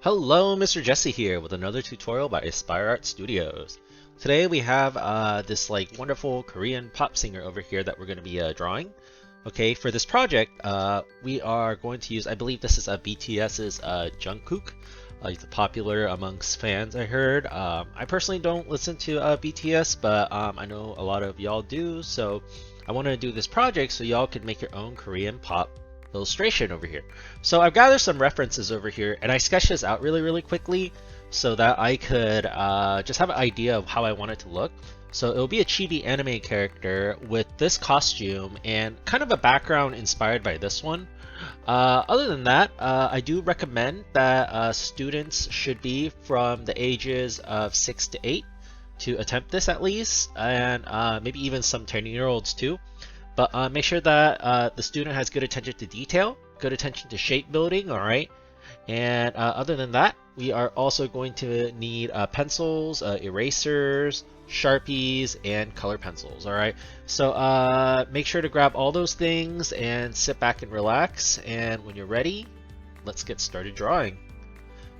Hello, Mr. Jesse here with another tutorial by Aspire Art Studios. Today we have this wonderful Korean pop singer over here that we're going to be drawing. Okay, for this project, we are going to use, I believe this is BTS's Jung. He's popular amongst fans, I heard. I personally don't listen to BTS, but I know a lot of y'all do, so I want to do this project so y'all can make your own Korean pop illustration over here. So I've gathered some references over here, and I sketched this out really quickly so that I could just have an idea of how I want it to look. So it'll be a chibi anime character with this costume and kind of a background inspired by this one. Other than that, I do recommend that students should be from the ages of 6 to 8 to attempt this at least, and maybe even some 10-year-olds too. But make sure that the student has good attention to detail, good attention to shape building, alright? And other than that, we are also going to need pencils, erasers, Sharpies, and color pencils, alright? So make sure to grab all those things and sit back and relax. And when you're ready, let's get started drawing.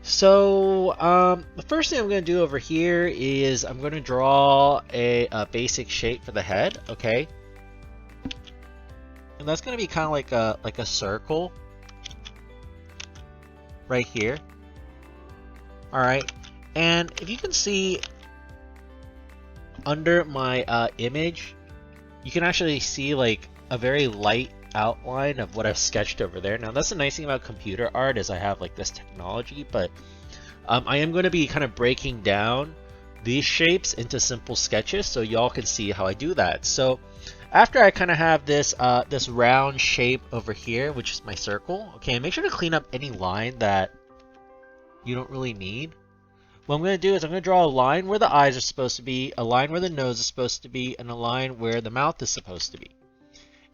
So the first thing I'm going to do over here is I'm going to draw a basic shape for the head, okay? And that's going to be kind of like a circle right here. All right, and if you can see under my image, you can actually see like a very light outline of what I've sketched over there. Now that's the nice thing about computer art is I have like this technology, but I am going to be kind of breaking down these shapes into simple sketches so y'all can see how I do that. So after I kind of have this this round shape over here, which is my circle, okay, make sure to clean up any line that you don't really need. What I'm going to do is I'm going to draw a line where the eyes are supposed to be, a line where the nose is supposed to be, and a line where the mouth is supposed to be.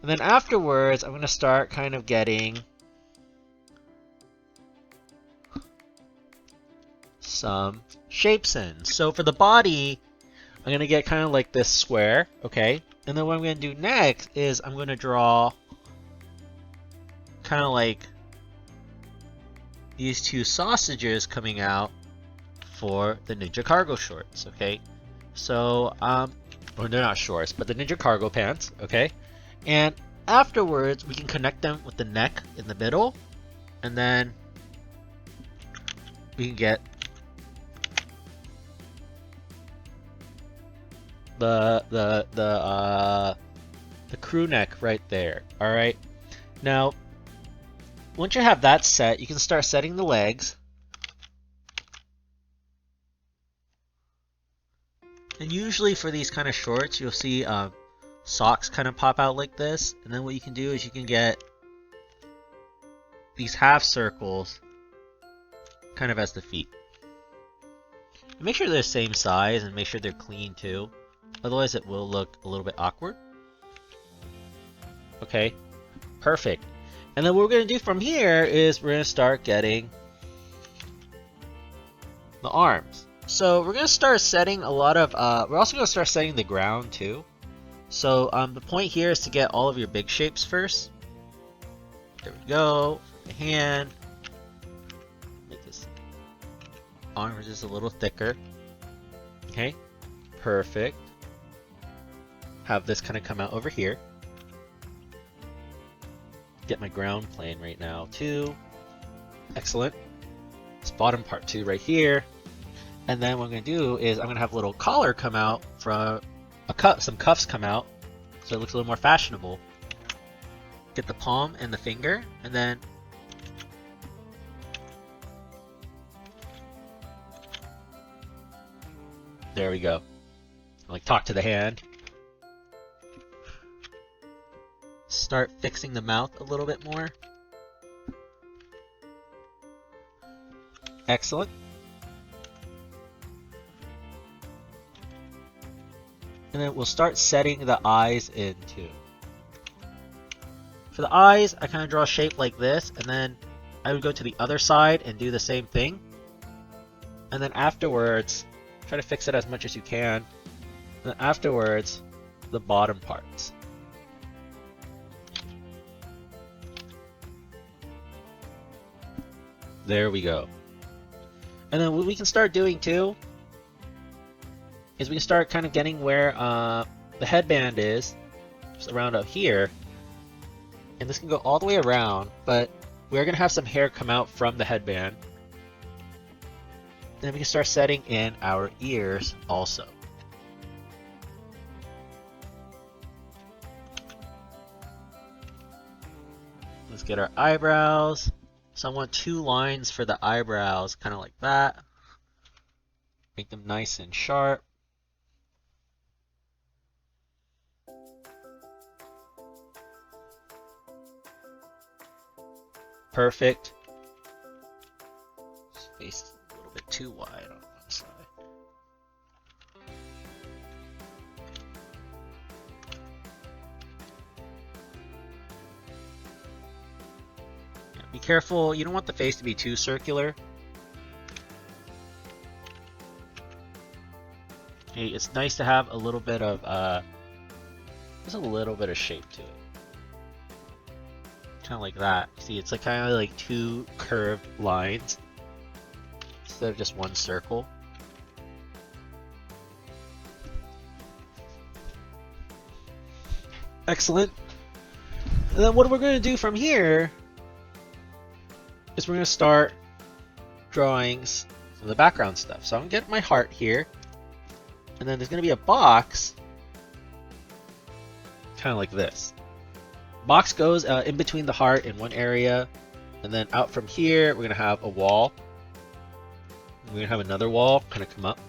And then afterwards, I'm going to start kind of getting some shapes in. So for the body, I'm going to get kind of like this square, okay? And then what I'm going to do next is I'm going to draw kind of like these two sausages coming out for the Ninja Cargo shorts, okay? So, or they're not shorts, but the Ninja Cargo pants, okay? And afterwards, we can connect them with the neck in the middle, and then we can get the crew neck right there. All right. Now, once you have that set, you can start setting the legs. And usually for these kind of shorts, you'll see socks kind of pop out like this. And then what you can do is you can get these half circles kind of as the feet. And make sure they're the same size and make sure they're clean too. Otherwise it will look a little bit awkward. Okay, perfect. And then what we're going to do from here is we're going to start getting the arms. So we're going to start setting a lot of, we're also going to start setting the ground too. So the point here is to get all of your big shapes first. There we go. The hand. Make this arm just a little thicker. Okay, perfect. Have this kind of come out over here. Get my ground plane right now too. Excellent. This bottom part too right here. And then what I'm going to do is I'm going to have a little collar come out from a cuff, some cuffs come out so it looks a little more fashionable. Get the palm and the finger, and then there we go. Like talk to the hand. Start fixing the mouth a little bit more. Excellent. And then we'll start setting the eyes in too. For the eyes, I kind of draw a shape like this, and then I would go to the other side and do the same thing. And then afterwards, try to fix it as much as you can. And then afterwards, the bottom parts. There we go. And then what we can start doing too is we can start kind of getting where the headband is, just around up here. And this can go all the way around, but we're going to have some hair come out from the headband. Then we can start setting in our ears also. Let's get our eyebrows. So I want 2 lines for the eyebrows, kind of like that. Make them nice and sharp. Perfect. Space is a little bit too wide on one side. Yeah, be careful, you don't want the face to be too circular. Okay, it's nice to have a little bit of just a little bit of shape to it. Kind of like that. See, it's like kind of like 2 curved lines instead of just 1 circle. Excellent. And then what we're going to do from here is we're going to start drawing some of the background stuff. So I'm going to get my heart here, and then there's going to be a box kind of like this. Box goes in between the heart in one area, and then out from here we're gonna have a wall. We're gonna have another wall kind of come up.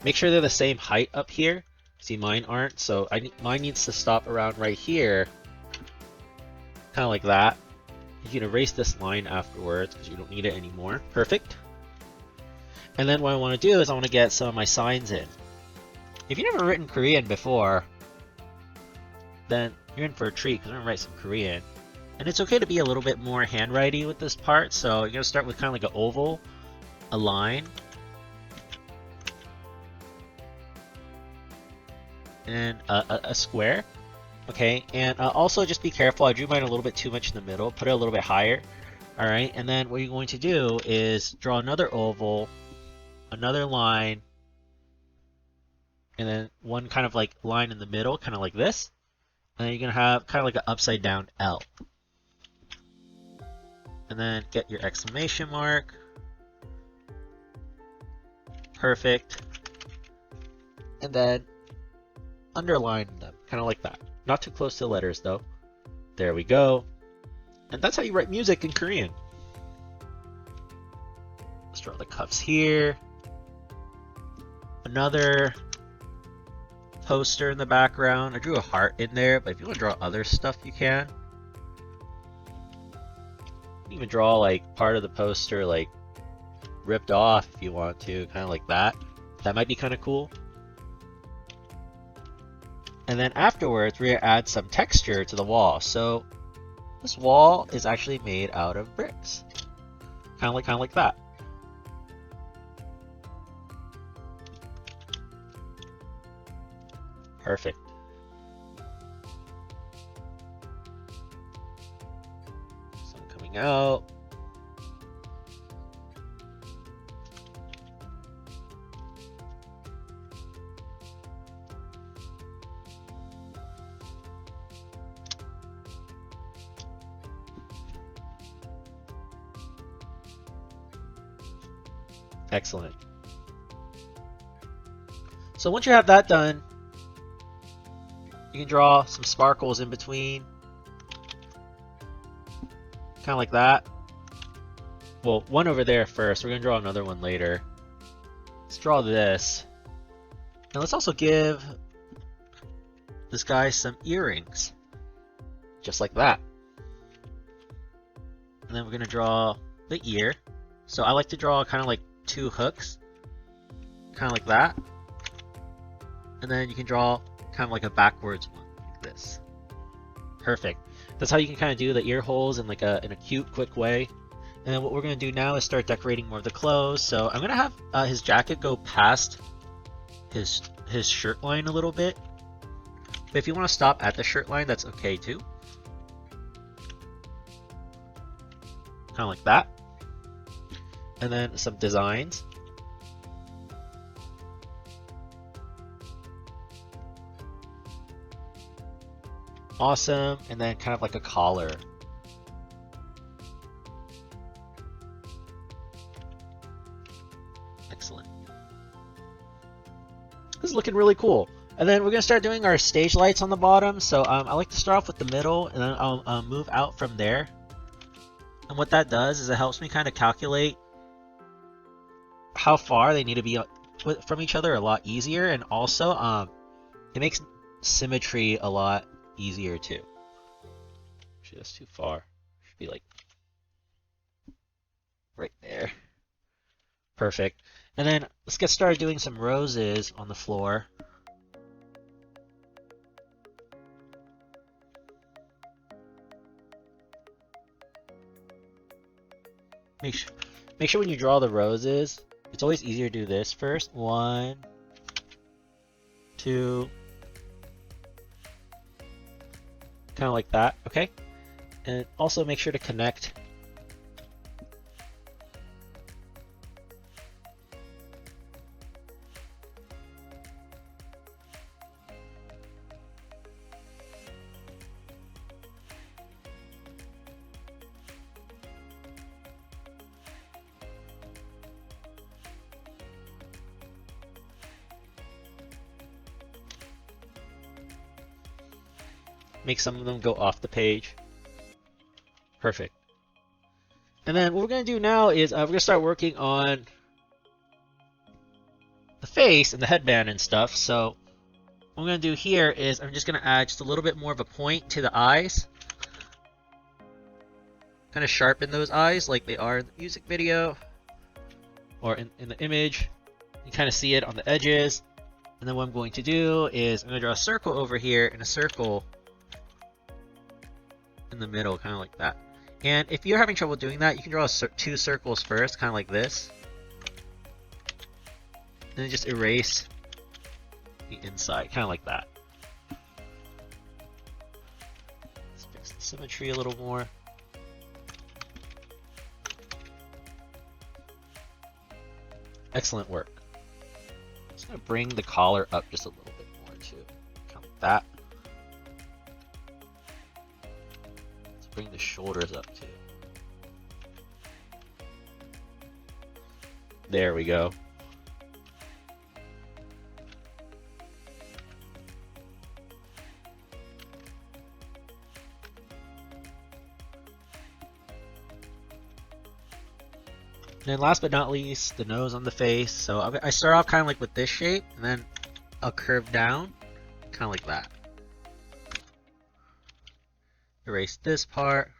Make sure they're the same height up here. See, mine aren't, so mine needs to stop around right here, kind of like that. You can erase this line afterwards because you don't need it anymore. Perfect. And then what I want to do is I want to get some of my signs in. If you've never written Korean before, then you're in for a treat because I'm gonna write some Korean. And it's okay to be a little bit more handwriting with this part, so you're gonna start with kind of like an oval, a line, and a square. Okay, and also just be careful, I drew mine a little bit too much in the middle, put it a little bit higher. Alright, and then what you're going to do is draw another oval, another line, and then one kind of like line in the middle, kind of like this. And then you're going to have kind of like an upside down L. And then get your exclamation mark. Perfect. And then underline them, kind of like that. Not too close to the letters though. There we go. And that's how you write music in Korean. Let's draw the cuffs here. Another poster in the background. I drew a heart in there, but if you want to draw other stuff, you can. You can even draw like part of the poster like ripped off if you want to, kind of like that. That might be kind of cool. And then afterwards, we're going to add some texture to the wall. So this wall is actually made out of bricks. Kind of like that. Perfect. Sun coming out. Excellent. So once you have that done, you can draw some sparkles in between. Kind of like that. Well, one over there first. We're going to draw another one later. Let's draw this. And let's also give this guy some earrings. Just like that. And then we're going to draw the ear. So I like to draw kind of like 2 hooks. Kind of like that. And then you can draw kind of like a backwards one, like this. Perfect. That's how you can kind of do the ear holes in like in a cute, quick way. And then what we're going to do now is start decorating more of the clothes. So I'm going to have his jacket go past his shirt line a little bit. But if you want to stop at the shirt line, that's okay too. Kind of like that. and then some designs. Awesome, and then kind of like a collar. Excellent. This is looking really cool. And then we're going to start doing our stage lights on the bottom. So I like to start off with the middle, and then I'll move out from there. And what that does is it helps me kind of calculate how far they need to be from each other a lot easier. And also, it makes symmetry a lot easier too. Actually, that's too far. Should be like right there. Perfect. And then let's get started doing some roses on the floor. Make sure when you draw the roses, it's always easier to do this first. 1, 2, kind of like that, okay? And also make sure to connect make some of them go off the page. Perfect. And then what we're going to do now is we're going to start working on the face and the headband and stuff. So what I'm going to do here is I'm just going to add just a little bit more of a point to the eyes. Kind of sharpen those eyes like they are in the music video or in the image. You kind of see it on the edges. And then what I'm going to do is I'm going to draw a circle over here and a circle in the middle, kind of like that. And if you're having trouble doing that, you can draw 2 circles first, kind of like this. And then just erase the inside, kind of like that. Let's fix the symmetry a little more. Excellent work. I'm just going to bring the collar up just a little bit more too, kind of like that. Bring the shoulders up too. There we go. And then last but not least, the nose on the face. So I start off kind of like with this shape, and then I'll curve down, kind of like that. Erase this part.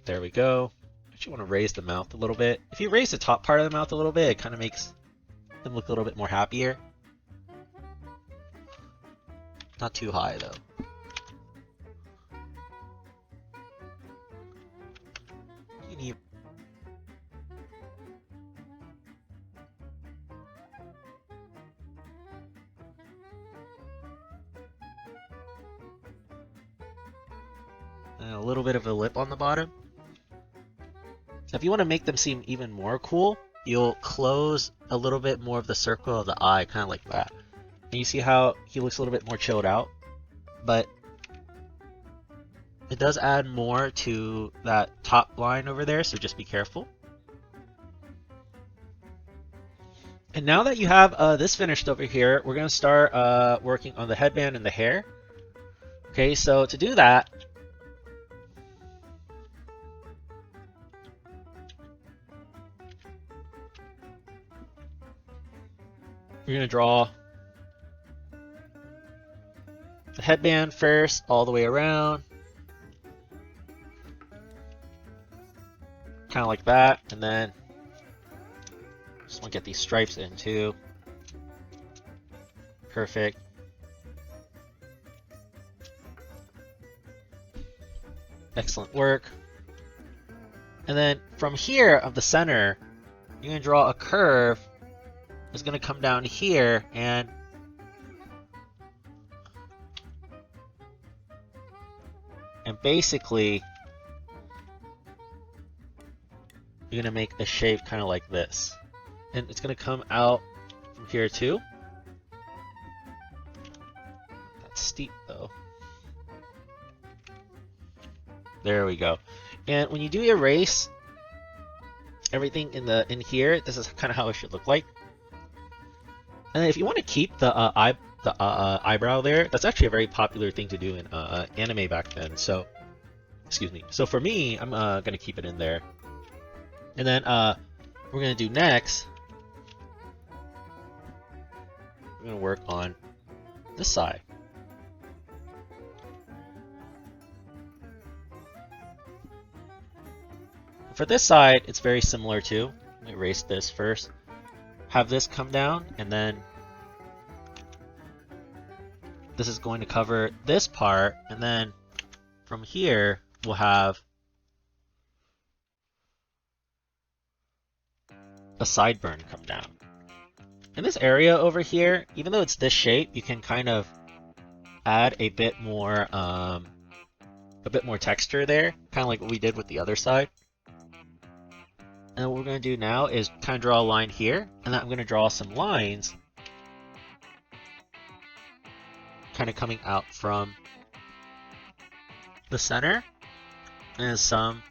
There we go. Actually want to raise the mouth a little bit. If you raise the top part of the mouth a little bit, it kind of makes them look a little bit more happier. Not too high though. You need and a little bit of a lip on the bottom. So if you want to make them seem even more cool, you'll close a little bit more of the circle of the eye, kind of like that. And you see how he looks a little bit more chilled out, but it does add more to that top line over there, so just be careful. And now that you have this finished over here, we're going to start working on the headband and the hair. Okay, so to do that, we're going to draw the headband first, all the way around. Kind of like that, and then just want to get these stripes in too. Perfect. Excellent work. And then from here of the center, you're going to draw a curve. It's going to come down here and And basically, you're gonna make a shape kind of like this. And it's gonna come out from here too. That's steep though. There we go. And when you do erase everything in here, this is kind of how it should look like. And if you want to keep the eyebrow there, that's actually a very popular thing to do in anime back then. So, excuse me. So for me, I'm gonna keep it in there. And then we're gonna do next. We're gonna work on this side. For this side, it's very similar too. Let me erase this first. Have this come down, and then this is going to cover this part, and then from here we'll have a sideburn come down. In this area over here, even though it's this shape, you can kind of add a bit more texture there, kind of like what we did with the other side. And what we're going to do now is kind of draw a line here, and then I'm going to draw some lines kind of coming out from the center, and some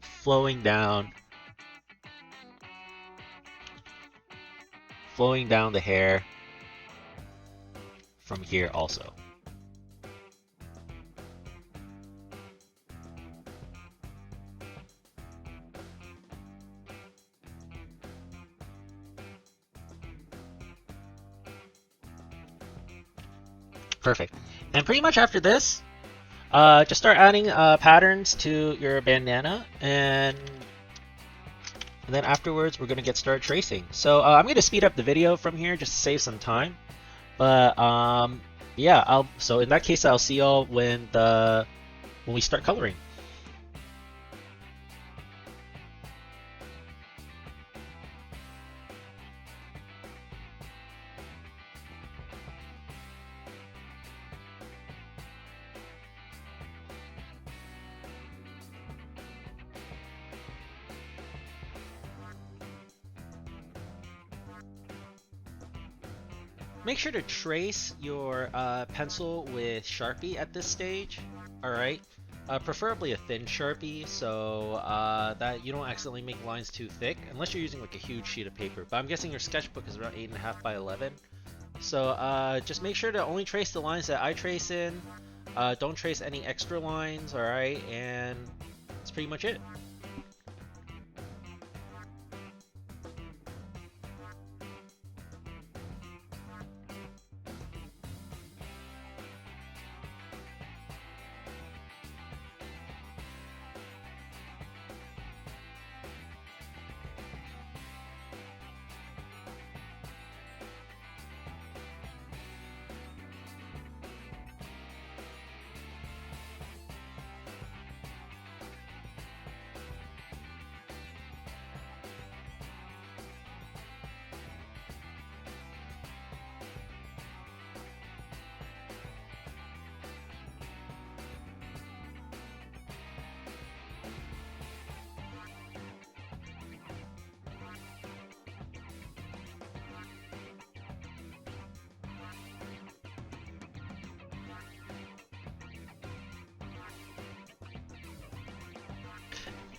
flowing down the hair from here also. Perfect. And pretty much after this, just start adding patterns to your bandana, and then afterwards we're going to get started tracing. So I'm going to speed up the video from here just to save some time. But yeah, so in that case, I'll see y'all when we start coloring. Make sure to trace your pencil with Sharpie at this stage, alright? Preferably a thin Sharpie, so that you don't accidentally make lines too thick, unless you're using like a huge sheet of paper. But I'm guessing your sketchbook is around 8.5 by 11. So just make sure to only trace the lines that I trace in. Don't trace any extra lines, alright? And that's pretty much it.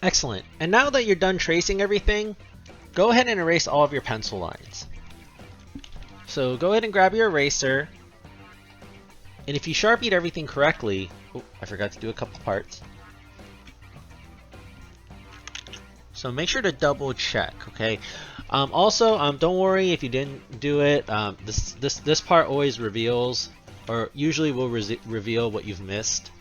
Excellent. And now that you're done tracing everything, go ahead and erase all of your pencil lines. So go ahead and grab your eraser, and if you Sharpied everything correctly, oh, I forgot to do a couple parts. So make sure to double check, okay? Also, don't worry if you didn't do it. This part always reveals, or usually will reveal what you've missed.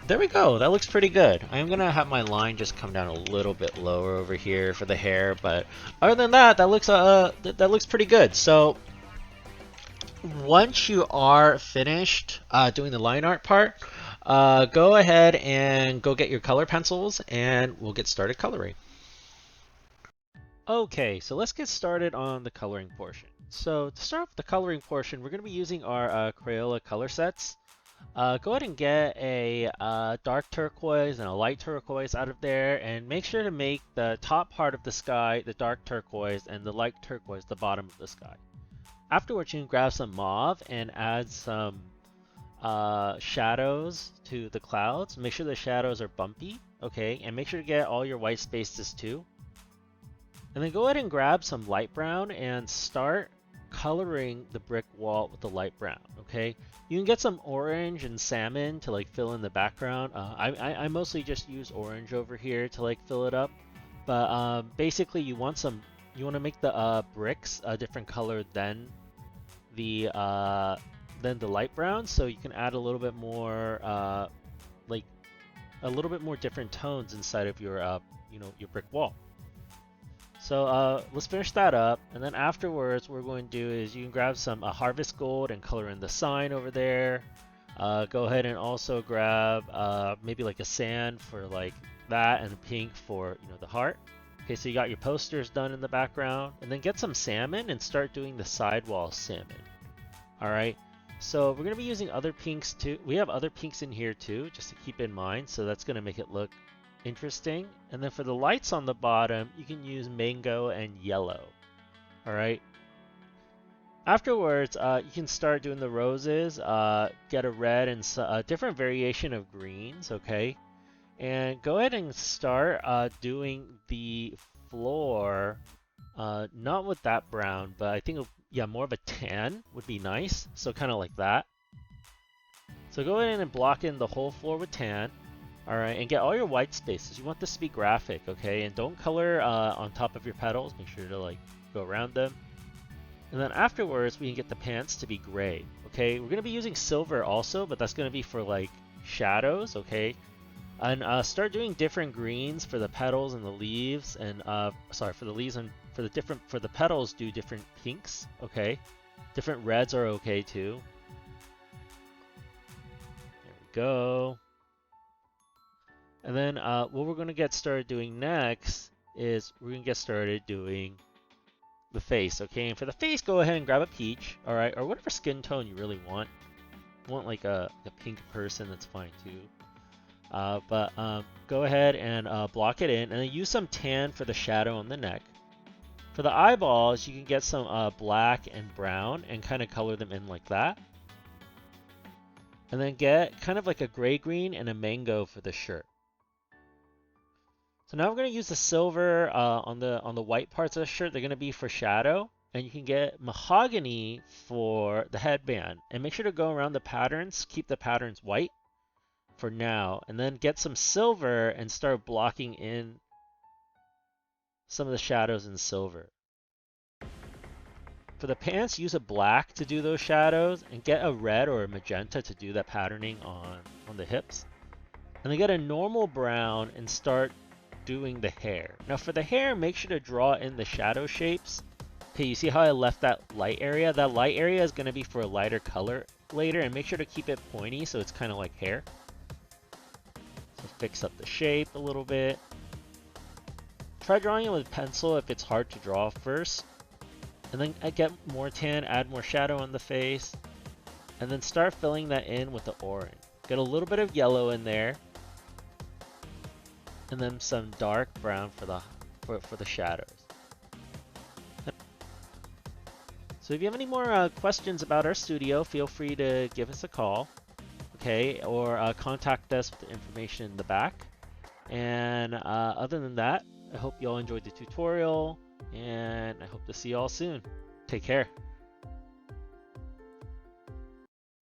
There we go, that looks pretty good. I'm gonna have my line just come down a little bit lower over here for the hair, but other than that, that looks pretty good. So once you are finished doing the line art part, go ahead and go get your color pencils and we'll get started coloring. Okay, so let's get started on the coloring portion. So to start with the coloring portion, we're going to be using our Crayola color sets. Go ahead and get a dark turquoise and a light turquoise out of there, and make sure to make the top part of the sky the dark turquoise and the light turquoise the bottom of the sky. Afterwards, you can grab some mauve and add some shadows to the clouds. Make sure the shadows are bumpy, okay? And make sure to get all your white spaces too. And then go ahead and grab some light brown and start coloring the brick wall with the light brown, okay? You can get some orange and salmon to like fill in the background. I mostly just use orange over here to like fill it up. But basically you want to make the bricks a different color than the light brown, so you can add a little bit more like a little bit more different tones inside of your your brick wall. So let's finish that up, and then afterwards what we're going to do is you can grab some harvest gold and color in the sign over there. Go ahead and also grab maybe like a sand for like that, and pink for the heart. Okay, so you got your posters done in the background, and then get some salmon and start doing the sidewall salmon. All right, so we're gonna be using other pinks too. We have other pinks in here too, just to keep in mind. So that's gonna make it look interesting. And then for the lights on the bottom, you can use mango and yellow. All right. Afterwards, you can start doing the roses. Get a red and a different variation of greens. Okay. And go ahead and start doing the floor, not with that brown, but I think, yeah, more of a tan would be nice. So kind of like that. So go ahead and block in the whole floor with tan. All right, and get all your white spaces. You want this to be graphic, okay? And don't color on top of your petals. Make sure to like go around them. And then afterwards, we can get the pants to be gray, okay? We're gonna be using silver also, but that's gonna be for like shadows, okay? And start doing different greens for the petals and the leaves, and for the leaves and for the petals, do different pinks, okay? Different reds are okay too. There we go. And then what we're going to get started doing next is we're going to get started doing the face, okay? And for the face, go ahead and grab a peach, all right? Or whatever skin tone you really want. If you want like a pink person, that's fine too. But go ahead and block it in, and then use some tan for the shadow on the neck. For the eyeballs, you can get some black and brown and kind of color them in like that. And then get kind of like a gray-green and a mango for the shirt. So now we're going to use the silver on the white parts of the shirt. They're going to be for shadow. And you can get mahogany for the headband. And make sure to go around the patterns. Keep the patterns white for now. And then get some silver and start blocking in some of the shadows in silver. For the pants, use a black to do those shadows. And get a red or a magenta to do that patterning on the hips. And then get a normal brown and start doing the hair. Now for the hair, make sure to draw in the shadow shapes. Okay, you see how I left that light area? That light area is going to be for a lighter color later, and make sure to keep it pointy so it's kind of like hair. So fix up the shape a little bit. Try drawing it with pencil if it's hard to draw first. And then get more tan, add more shadow on the face. And then start filling that in with the orange. Get a little bit of yellow in there. And then some dark brown for the shadows. So if you have any more questions about our studio, feel free to give us a call, okay, or contact us with the information in the back. And other than that, I hope you all enjoyed the tutorial, and I hope to see you all soon. Take care.